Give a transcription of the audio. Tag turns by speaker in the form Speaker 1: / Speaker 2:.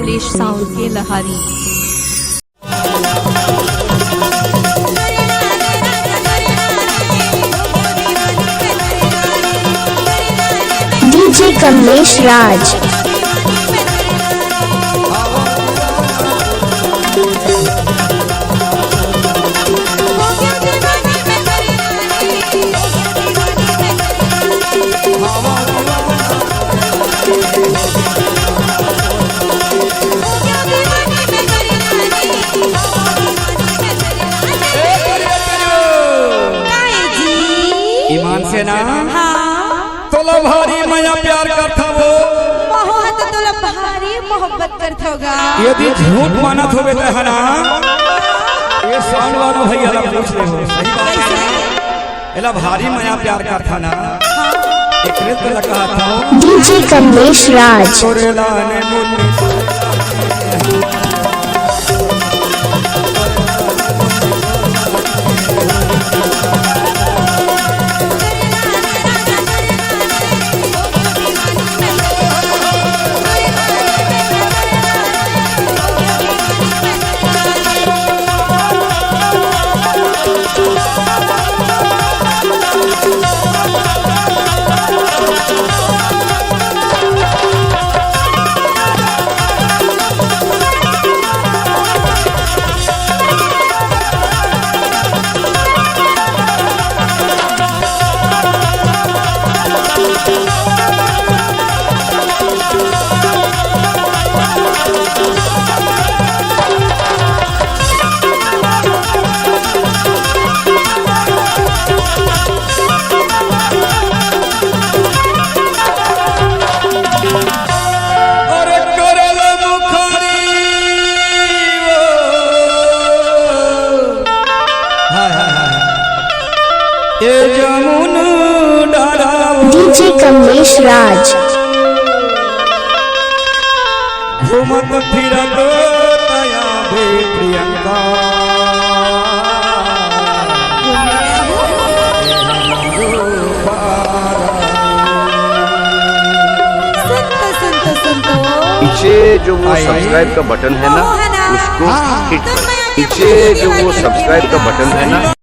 Speaker 1: Kamlesh sound के लहारी।
Speaker 2: DJ Kamlesh राज।
Speaker 3: ईमान से ना तोला भारी माया प्यार करता वो
Speaker 4: बहुत तोला भारी मोहब्बत करता होगा।
Speaker 3: यदि झूठ मानत होवे तो है ना ये साउंड वाला भैया ला पूछ ले हो सही बात है। एला भारी माया प्यार करता ना एकरे तो लगा था
Speaker 2: डीजे कमलेश राज।
Speaker 3: तोरेला ने मुन्नी
Speaker 2: डीजे कमलेश राज।
Speaker 3: घूमत फिरत तया भे प्रियंका
Speaker 5: पीछे जो वो सब्सक्राइब का बटन है ना उसको हिट करो। पीछे जो वो सब्सक्राइब का बटन है ना